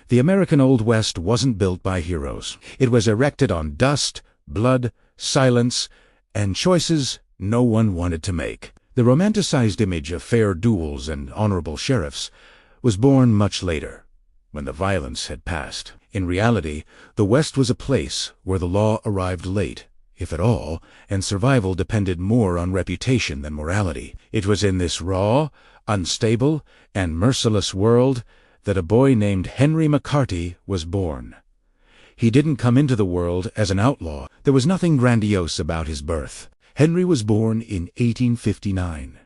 The American Old West wasn't built by heroes. It was erected on dust, blood, silence, and choices no one wanted to make. The romanticized image of fair duels and honorable sheriffs was born much later, when the violence had passed. In reality, the West was a place where the law arrived late, if at all, and survival depended more on reputation than morality. It was in this raw, unstable, and merciless world that a boy named Henry McCarty was born. He didn't come into the world as an outlaw. There was nothing grandiose about his birth. Henry was born in 1859,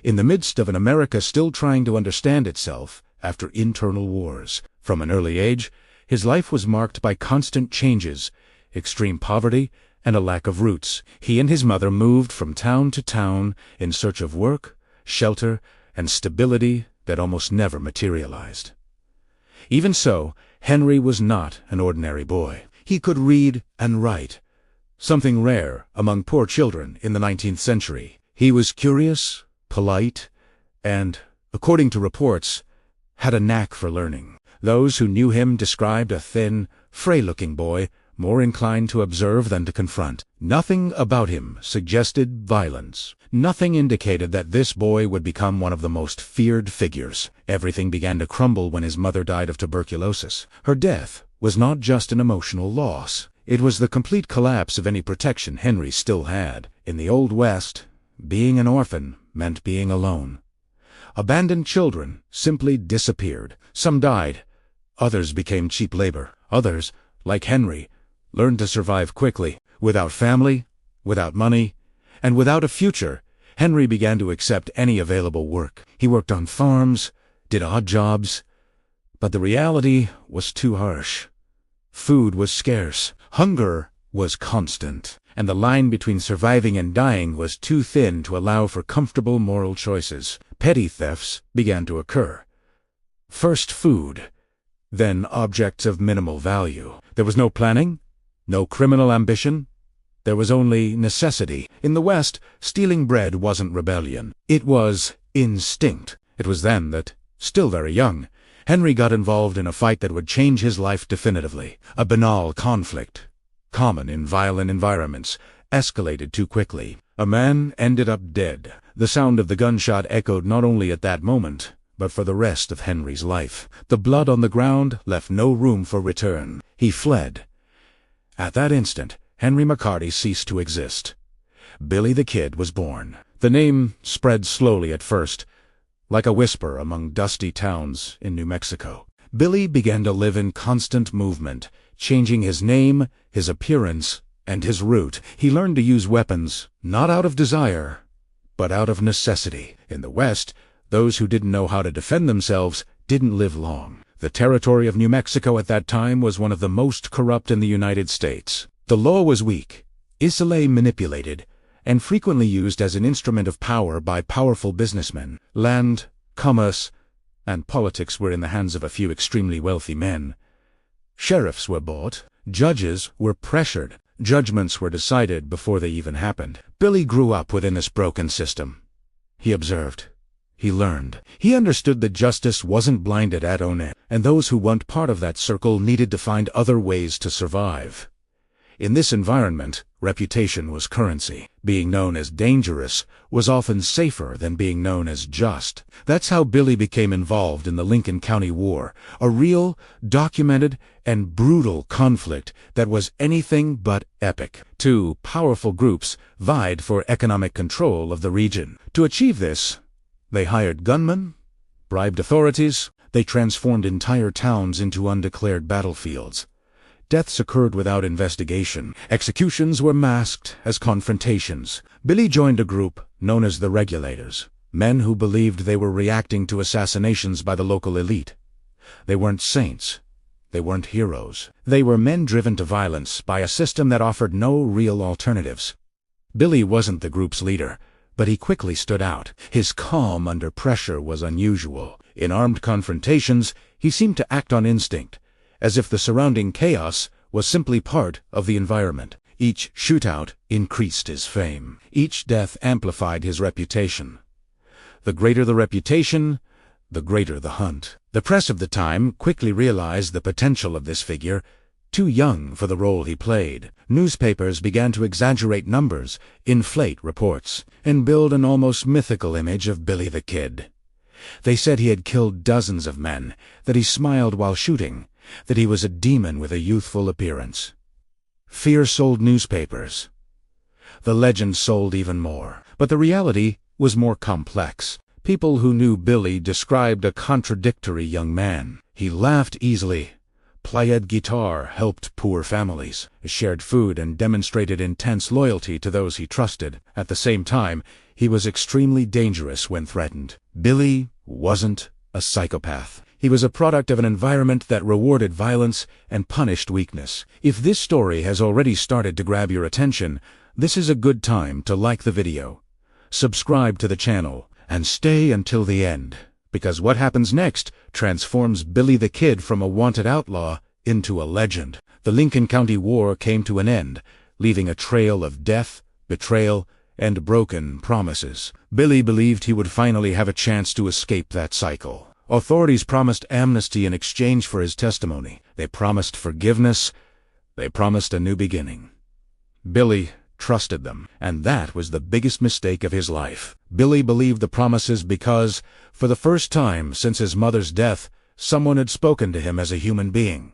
in the midst of an America still trying to understand itself after internal wars. From an early age, his life was marked by constant changes, extreme poverty, and a lack of roots. He and his mother moved from town to town in search of work, shelter, and stability that almost never materialized. Even so, Henry was not an ordinary boy. He could read and write, something rare among poor children in the 19th century. He was curious, polite, and, according to reports, had a knack for learning. Those who knew him described a thin, frail-looking boy, more inclined to observe than to confront. Nothing about him suggested violence. Nothing indicated that this boy would become one of the most feared figures. Everything began to crumble when his mother died of tuberculosis. Her death was not just an emotional loss. It was the complete collapse of any protection Henry still had. In the Old West, being an orphan meant being alone. Abandoned children simply disappeared. Some died. Others became cheap labor. Others, like Henry, learned to survive quickly. Without family, without money, and without a future, Henry began to accept any available work. He worked on farms, did odd jobs, but the reality was too harsh. Food was scarce, hunger was constant, and the line between surviving and dying was too thin to allow for comfortable moral choices. Petty thefts began to occur. First food, then objects of minimal value. There was no planning, no criminal ambition. There was only necessity. In the West, stealing bread wasn't rebellion. It was instinct. It was then that, still very young, Henry got involved in a fight that would change his life definitively. A banal conflict, common in violent environments, escalated too quickly. A man ended up dead. The sound of the gunshot echoed not only at that moment, but for the rest of Henry's life. The blood on the ground left no room for return. He fled. At that instant, Henry McCarty ceased to exist. Billy the Kid was born. The name spread slowly at first, like a whisper among dusty towns in New Mexico. Billy began to live in constant movement, changing his name, his appearance, and his route. He learned to use weapons, not out of desire, but out of necessity. In the West, those who didn't know how to defend themselves didn't live long. The territory of New Mexico at that time was one of the most corrupt in the United States. The law was weak, easily manipulated, and frequently used as an instrument of power by powerful businessmen. Land, commerce, and politics were in the hands of a few extremely wealthy men. Sheriffs were bought. Judges were pressured. Judgments were decided before they even happened. Billy grew up within this broken system. He observed. He learned. He understood that justice wasn't blinded at own end, and those who weren't part of that circle needed to find other ways to survive. In this environment, reputation was currency. Being known as dangerous was often safer than being known as just. That's how Billy became involved in the Lincoln County War, a real, documented, and brutal conflict that was anything but epic. Two powerful groups vied for economic control of the region. To achieve this, they hired gunmen, bribed authorities. They transformed entire towns into undeclared battlefields. Deaths occurred without investigation. Executions were masked as confrontations. Billy joined a group known as the Regulators, men who believed they were reacting to assassinations by the local elite. They weren't saints. They weren't heroes. They were men driven to violence by a system that offered no real alternatives. Billy wasn't the group's leader, but he quickly stood out. His calm under pressure was unusual. In armed confrontations, he seemed to act on instinct, as if the surrounding chaos was simply part of the environment. Each shootout increased his fame. Each death amplified his reputation. The greater the reputation, the greater the hunt. The The press of the time quickly realized the potential of this figure, too young for the role he played. Newspapers began to exaggerate numbers, inflate reports, and build an almost mythical image of Billy the Kid. They said he had killed dozens of men, that he smiled while shooting, that he was a demon with a youthful appearance. Fear sold newspapers. The legend sold even more. But the reality was more complex. People who knew Billy described a contradictory young man. He laughed easily, played guitar, helped poor families, shared food, and demonstrated intense loyalty to those he trusted. At the same time, he was extremely dangerous when threatened. Billy wasn't a psychopath. He was a product of an environment that rewarded violence and punished weakness. If this story has already started to grab your attention, this is a good time to like the video, subscribe to the channel, and stay until the end, because what happens next transforms Billy the Kid from a wanted outlaw into a legend. The Lincoln County War came to an end, leaving a trail of death, betrayal, and broken promises. Billy believed he would finally have a chance to escape that cycle. Authorities promised amnesty in exchange for his testimony. They promised forgiveness. They promised a new beginning. Billy trusted them, and that was the biggest mistake of his life. Billy believed the promises because, for the first time since his mother's death, someone had spoken to him as a human being.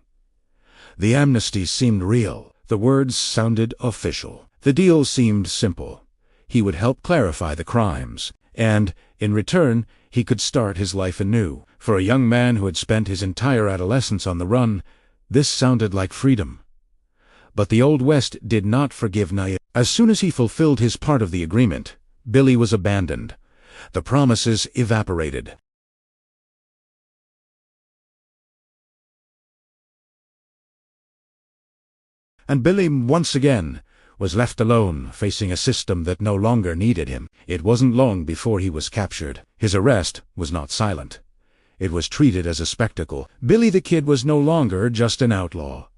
The amnesty seemed real. The words sounded official. The deal seemed simple. He would help clarify the crimes, and, in return, he could start his life anew. For a young man who had spent his entire adolescence on the run, this sounded like freedom. But the Old West did not forgive naivety. As soon as he fulfilled his part of the agreement, Billy was abandoned. The promises evaporated. And Billy, once again, was left alone, facing a system that no longer needed him. It wasn't long before he was captured. His arrest was not silent. It was treated as a spectacle. Billy the Kid was no longer just an outlaw.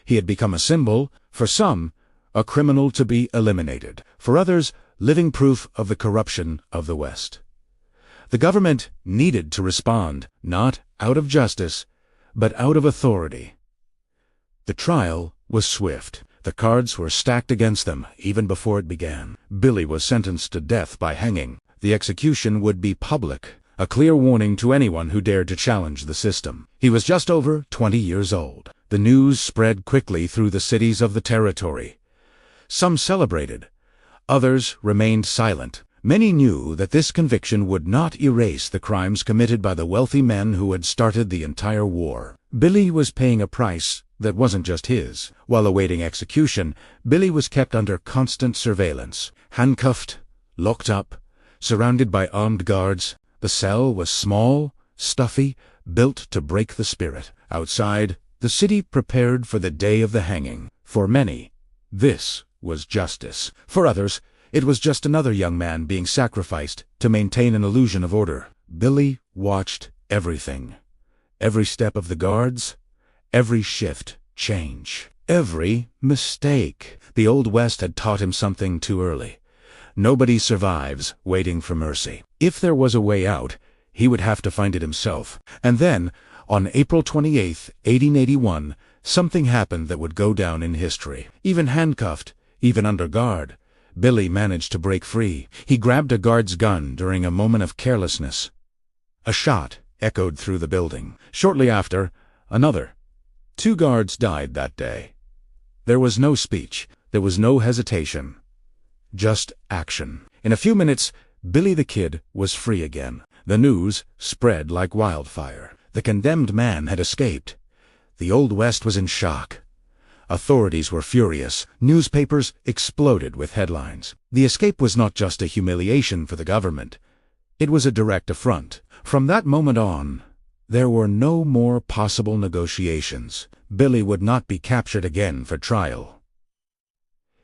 He had become a symbol, for some, a criminal to be eliminated, for others, living proof of the corruption of the West. The government needed to respond, not out of justice, but out of authority. The trial was swift. The cards were stacked against them, even before it began. Billy was sentenced to death by hanging. The execution would be public, a clear warning to anyone who dared to challenge the system. He was just over 20 years old. The news spread quickly through the cities of the territory. Some celebrated. Others remained silent. Many knew that this conviction would not erase the crimes committed by the wealthy men who had started the entire war. Billy was paying a price that wasn't just his. While awaiting execution, Billy was kept under constant surveillance, handcuffed, locked up, surrounded by armed guards. The cell was small, stuffy, built to break the spirit. Outside, the city prepared for the day of the hanging. For many, this was justice. For others, it was just another young man being sacrificed to maintain an illusion of order. Billy watched everything. Every step of the guards, every shift change, every mistake. The Old West had taught him something too early. Nobody survives waiting for mercy. If there was a way out, he would have to find it himself. And then, on April 28, 1881, something happened that would go down in history. Even handcuffed, even under guard, Billy managed to break free. He grabbed a guard's gun during a moment of carelessness. A shot echoed through the building. Shortly after, another. 2 guards died that day. There was no speech. There was no hesitation. Just action. In a few minutes, Billy the Kid was free again. The news spread like wildfire. The condemned man had escaped. The Old West was in shock. Authorities were furious. Newspapers exploded with headlines. The escape was not just a humiliation for the government. It was a direct affront. From that moment on, there were no more possible negotiations. Billy would not be captured again for trial.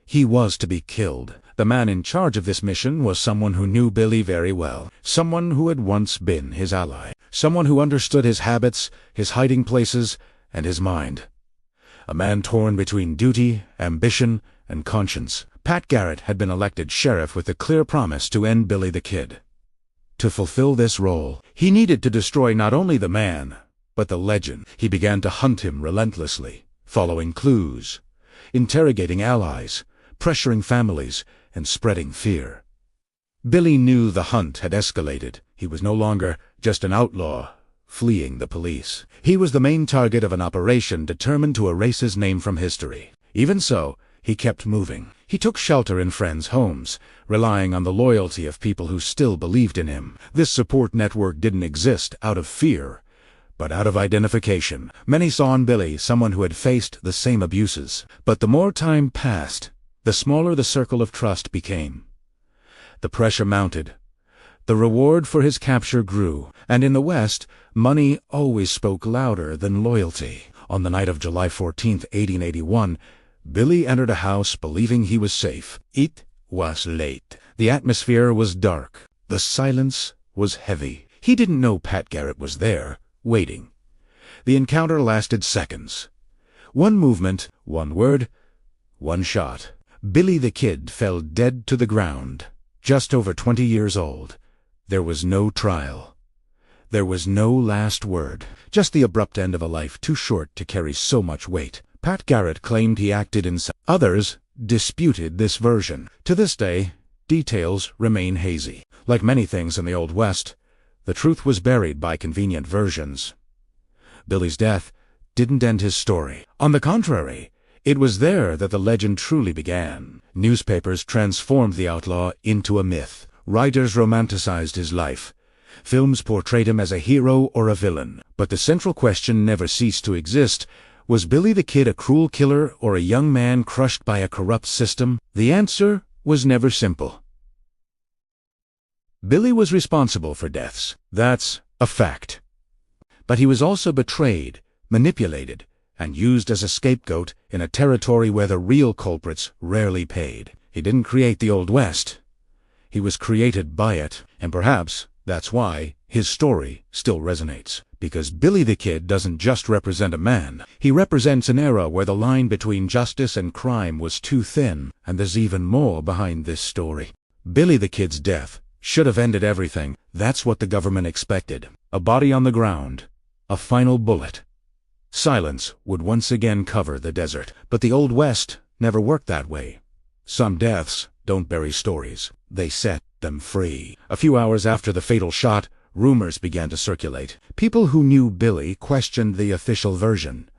He was to be killed. The man in charge of this mission was someone who knew Billy very well. Someone who had once been his ally. Someone who understood his habits, his hiding places, and his mind. A man torn between duty, ambition, and conscience. Pat Garrett had been elected sheriff with the clear promise to end Billy the Kid. To fulfill this role, he needed to destroy not only the man, but the legend. He began to hunt him relentlessly, following clues, interrogating allies, pressuring families, and spreading fear. Billy knew the hunt had escalated. He was no longer just an outlaw fleeing the police. He was the main target of an operation determined to erase his name from history. Even so, he kept moving. He took shelter in friends' homes, relying on the loyalty of people who still believed in him. This support network didn't exist out of fear, but out of identification. Many saw in Billy someone who had faced the same abuses. But the more time passed, the smaller the circle of trust became. The pressure mounted. The reward for his capture grew, and in the West, money always spoke louder than loyalty. On the night of July 14, 1881, Billy entered a house believing he was safe. It was late. The atmosphere was dark. The silence was heavy. He didn't know Pat Garrett was there, waiting. The encounter lasted seconds. One movement, one word, one shot. Billy the Kid fell dead to the ground, just over 20 years old. There was no trial. There was no last word, just the abrupt end of a life too short to carry so much weight. Pat Garrett claimed he acted in others disputed this version. To this day, details remain hazy. Like many things in the Old West, the truth was buried by convenient versions. Billy's death didn't end his story. On the contrary, it was there that the legend truly began. Newspapers transformed the outlaw into a myth. Writers romanticized his life. Films portrayed him as a hero or a villain. But the central question never ceased to exist. Was Billy the Kid a cruel killer or a young man crushed by a corrupt system? The answer was never simple. Billy was responsible for deaths. That's a fact. But he was also betrayed, manipulated, and used as a scapegoat in a territory where the real culprits rarely paid. He didn't create the Old West. He was created by it, and perhaps that's why his story still resonates. Because Billy the Kid doesn't just represent a man. He represents an era where the line between justice and crime was too thin, and there's even more behind this story. Billy the Kid's death should have ended everything. That's what the government expected. A body on the ground. A final bullet. Silence would once again cover the desert. But the Old West never worked that way. Some deaths don't bury stories. They set them free. A few hours after the fatal shot, rumors began to circulate. People who knew Billy questioned the official version.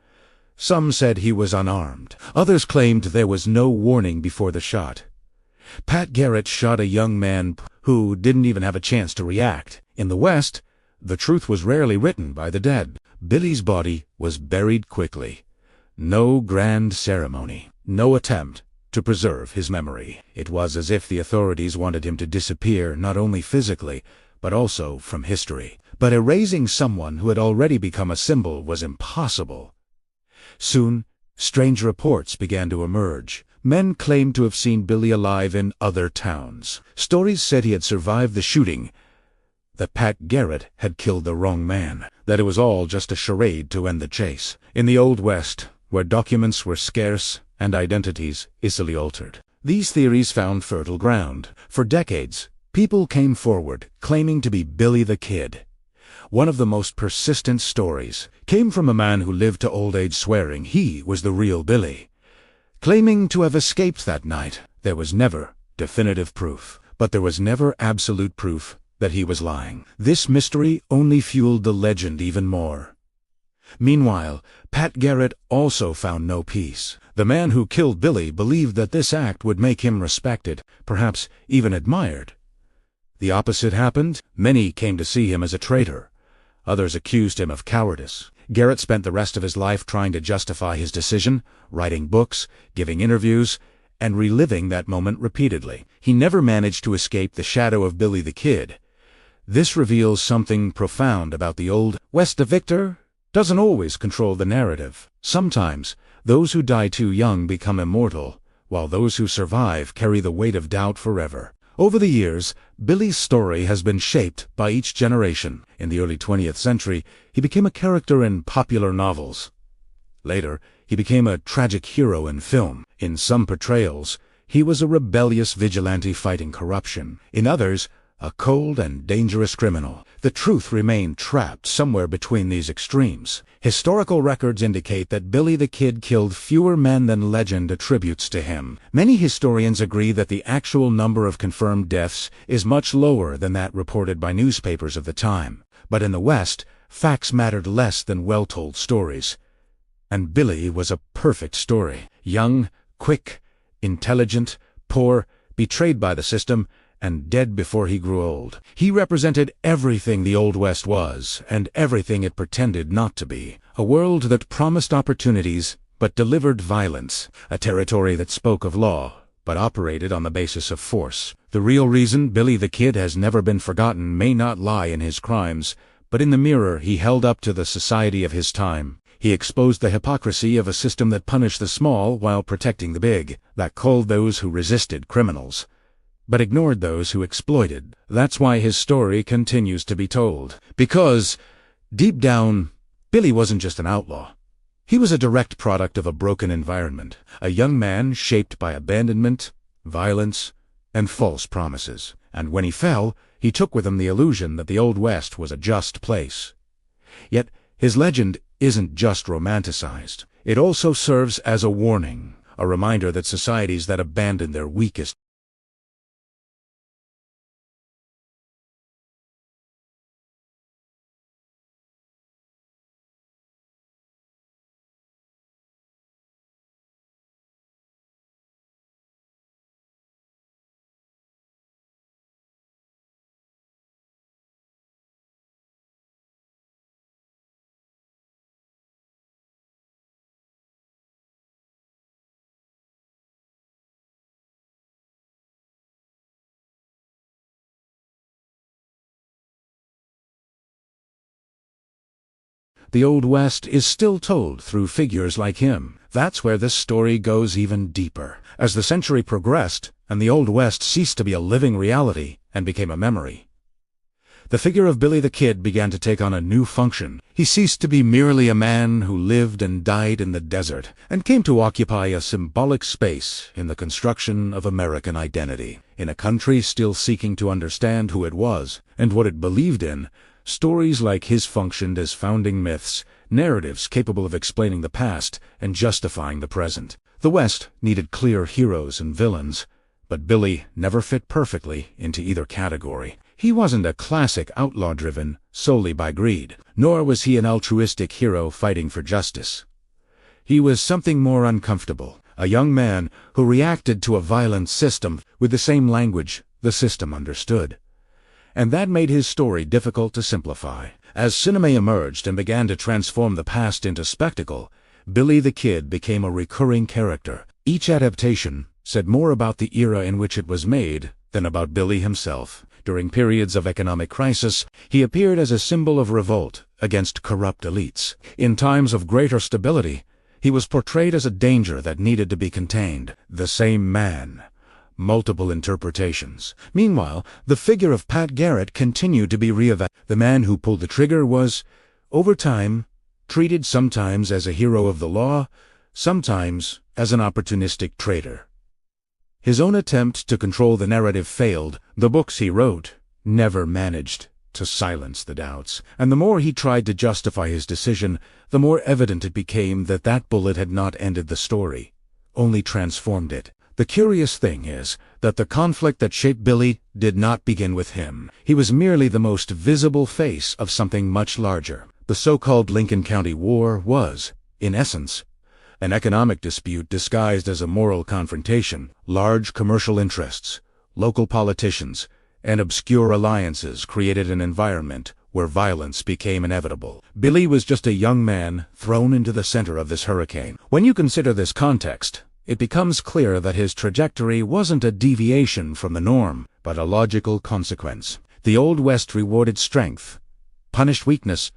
Some said he was unarmed. Others claimed there was no warning before the shot. Pat Garrett shot a young man who didn't even have a chance to react. In the West, the truth was rarely written by the dead. Billy's body was buried quickly. No grand ceremony. No attempt to preserve his memory. It was as if the authorities wanted him to disappear not only physically, but also from history. But erasing someone who had already become a symbol was impossible. Soon, strange reports began to emerge. Men claimed to have seen Billy alive in other towns. Stories said he had survived the shooting, that Pat Garrett had killed the wrong man, that it was all just a charade to end the chase. In the Old West, where documents were scarce and identities easily altered, these theories found fertile ground. For decades, people came forward claiming to be Billy the Kid. One of the most persistent stories came from a man who lived to old age swearing he was the real Billy, claiming to have escaped that night. There was never definitive proof, but there was never absolute proof that he was lying. This mystery only fueled the legend even more. Meanwhile, Pat Garrett also found no peace. The man who killed Billy believed that this act would make him respected, perhaps even admired. The opposite happened. Many came to see him as a traitor. Others accused him of cowardice. Garrett spent the rest of his life trying to justify his decision, writing books, giving interviews, and reliving that moment repeatedly. He never managed to escape the shadow of Billy the Kid. This reveals something profound about the Old West. The victor doesn't always control the narrative. Sometimes, those who die too young become immortal, while those who survive carry the weight of doubt forever. Over the years, Billy's story has been shaped by each generation. In the early 20th century, he became a character in popular novels. Later, he became a tragic hero in film. In some portrayals, he was a rebellious vigilante fighting corruption. In others, a cold and dangerous criminal. the truth remained trapped somewhere between these extremes. Historical records indicate that Billy the Kid killed fewer men than legend attributes to him. Many historians agree that the actual number of confirmed deaths is much lower than that reported by newspapers of the time. But in the West, facts mattered less than well-told stories. And Billy was a perfect story. Young, quick, intelligent, poor, betrayed by the system, and dead before he grew old. He represented everything the Old West was, and everything it pretended not to be. A world that promised opportunities, but delivered violence. A territory that spoke of law, but operated on the basis of force. The real reason Billy the Kid has never been forgotten may not lie in his crimes, but in the mirror he held up to the society of his time. He exposed the hypocrisy of a system that punished the small while protecting the big, that called those who resisted criminals, but ignored those who exploited. That's why his story continues to be told. Because, deep down, Billy wasn't just an outlaw. He was a direct product of a broken environment, a young man shaped by abandonment, violence, and false promises. And when he fell, he took with him the illusion that the Old West was a just place. Yet, his legend isn't just romanticized. It also serves as a warning, a reminder that societies that abandon their weakest The Old West is still told through figures like him. That's where this story goes even deeper. As the century progressed, and the Old West ceased to be a living reality and became a memory, the figure of Billy the Kid began to take on a new function. He ceased to be merely a man who lived and died in the desert, and came to occupy a symbolic space in the construction of American identity. In a country still seeking to understand who it was and what it believed in, stories like his functioned as founding myths, narratives capable of explaining the past and justifying the present. The West needed clear heroes and villains, but Billy never fit perfectly into either category. He wasn't a classic outlaw driven solely by greed, nor was he an altruistic hero fighting for justice. He was something more uncomfortable, a young man who reacted to a violent system with the same language the system understood. And that made his story difficult to simplify. As cinema emerged and began to transform the past into spectacle, Billy the Kid became a recurring character. Each adaptation said more about the era in which it was made than about Billy himself. During periods of economic crisis, he appeared as a symbol of revolt against corrupt elites. In times of greater stability, he was portrayed as a danger that needed to be contained. The same man, multiple interpretations. Meanwhile, the figure of Pat Garrett continued to be reevaluated. The man who pulled the trigger was, over time, treated sometimes as a hero of the law, sometimes as an opportunistic traitor. His own attempt to control the narrative failed. The books he wrote never managed to silence the doubts, and the more he tried to justify his decision, the more evident it became that that bullet had not ended the story, only transformed it. The curious thing is that the conflict that shaped Billy did not begin with him. He was merely the most visible face of something much larger. The so-called Lincoln County War was, in essence, an economic dispute disguised as a moral confrontation. Large commercial interests, local politicians, and obscure alliances created an environment where violence became inevitable. Billy was just a young man thrown into the center of this hurricane. When you consider this context, it becomes clear that his trajectory wasn't a deviation from the norm, but a logical consequence. The Old West rewarded strength, punished weakness,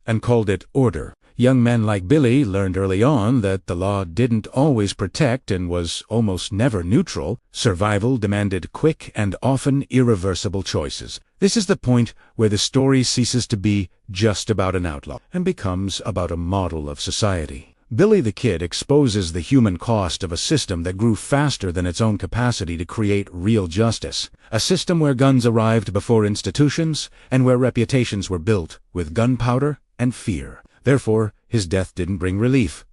and called it order. Young men like Billy learned early on that the law didn't always protect and was almost never neutral. Survival demanded quick and often irreversible choices. This is the point where the story ceases to be just about an outlaw and becomes about a model of society. Billy the Kid exposes the human cost of a system that grew faster than its own capacity to create real justice. A system where guns arrived before institutions, and where reputations were built with gunpowder and fear. Therefore, his death didn't bring relief.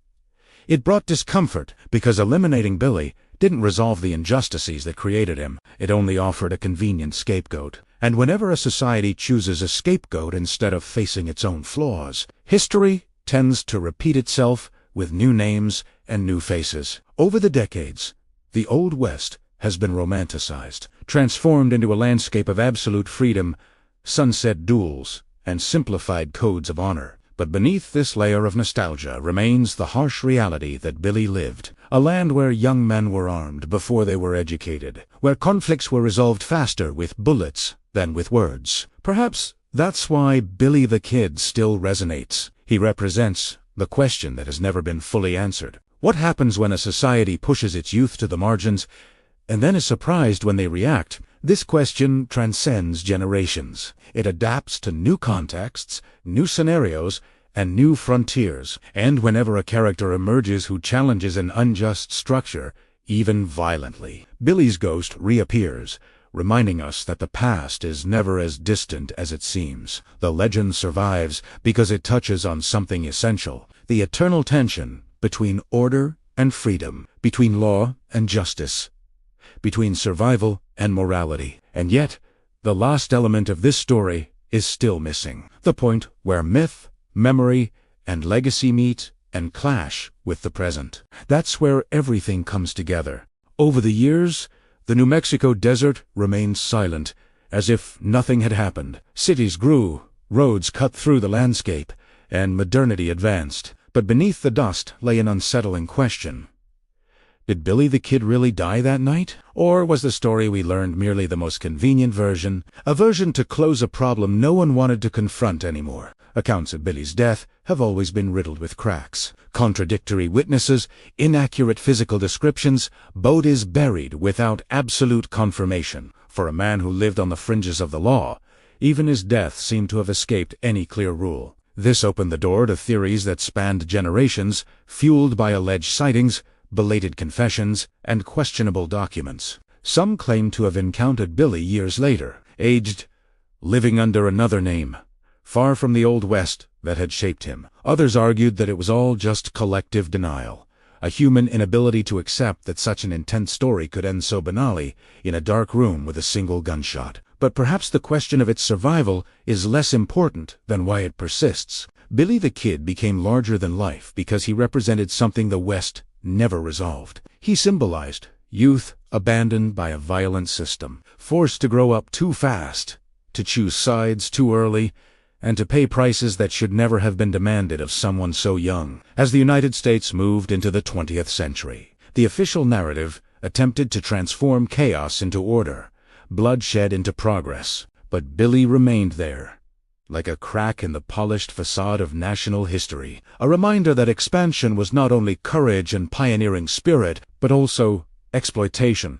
It brought discomfort, because eliminating Billy didn't resolve the injustices that created him. It only offered a convenient scapegoat. And whenever a society chooses a scapegoat instead of facing its own flaws, history tends to repeat itself with new names and new faces. Over the decades, the Old West has been romanticized, transformed into a landscape of absolute freedom, sunset duels, and simplified codes of honor. But beneath this layer of nostalgia remains the harsh reality that Billy lived. A land where young men were armed before they were educated, where conflicts were resolved faster with bullets than with words. Perhaps that's why Billy the Kid still resonates. He represents the question that has never been fully answered. What happens when a society pushes its youth to the margins and then is surprised when they react? This question transcends generations. It adapts to new contexts, new scenarios, and new frontiers. And whenever a character emerges who challenges an unjust structure, even violently, Billy's ghost reappears, reminding us that the past is never as distant as it seems. The legend survives because it touches on something essential: the eternal tension between order and freedom, between law and justice, between survival and morality. And yet, the last element of this story is still missing. The point where myth, memory, and legacy meet and clash with the present. That's where everything comes together. Over the years, the New Mexico desert remained silent, as if nothing had happened. Cities grew, roads cut through the landscape, and modernity advanced. But beneath the dust lay an unsettling question. Did Billy the Kid really die that night? Or was the story we learned merely the most convenient version? A version to close a problem no one wanted to confront anymore. Accounts of Billy's death have always been riddled with cracks. Contradictory witnesses, inaccurate physical descriptions, boat is buried without absolute confirmation. For a man who lived on the fringes of the law, even his death seemed to have escaped any clear rule. This opened the door to theories that spanned generations, fueled by alleged sightings, belated confessions, and questionable documents. Some claim to have encountered Billy years later, aged, living under another name, far from the Old West that had shaped him. Others argued that it was all just collective denial, a human inability to accept that such an intense story could end so banally, in a dark room with a single gunshot. But perhaps the question of its survival is less important than why it persists. Billy the Kid became larger than life because he represented something the West never resolved. He symbolized youth abandoned by a violent system, forced to grow up too fast, to choose sides too early, and to pay prices that should never have been demanded of someone so young. As the United States moved into the 20th century, the official narrative attempted to transform chaos into order, bloodshed into progress. But Billy remained there, like a crack in the polished facade of national history, a reminder that expansion was not only courage and pioneering spirit, but also exploitation,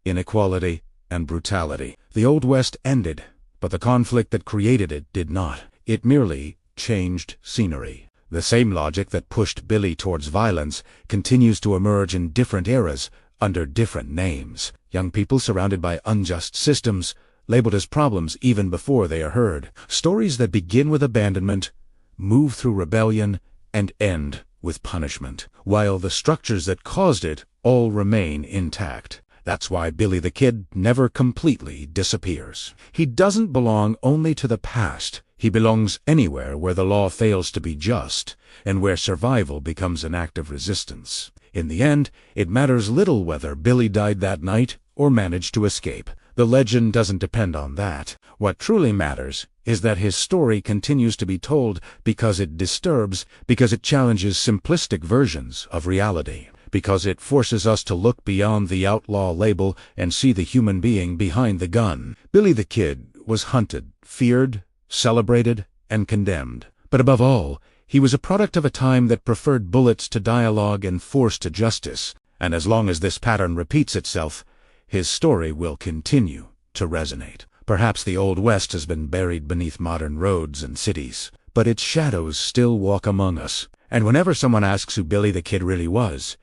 inequality, and brutality. The Old West ended, but the conflict that created it did not. It merely changed scenery. The same logic that pushed Billy towards violence continues to emerge in different eras, under different names. Young people surrounded by unjust systems, labeled as problems even before they are heard. Stories that begin with abandonment, move through rebellion, and end with punishment, while the structures that caused it all remain intact. That's why Billy the Kid never completely disappears. He doesn't belong only to the past. He belongs anywhere where the law fails to be just, and where survival becomes an act of resistance. In the end, it matters little whether Billy died that night or managed to escape. The legend doesn't depend on that. What truly matters is that his story continues to be told because it disturbs, because it challenges simplistic versions of reality, because it forces us to look beyond the outlaw label and see the human being behind the gun. Billy the Kid was hunted, feared, celebrated, and condemned. But above all, he was a product of a time that preferred bullets to dialogue and force to justice. And as long as this pattern repeats itself, his story will continue to resonate. Perhaps the Old West has been buried beneath modern roads and cities, but its shadows still walk among us, And whenever someone asks who Billy the Kid really was,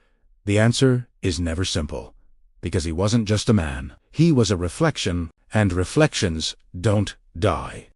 the answer is never simple. Because he wasn't just a man. He was a reflection, and reflections don't die.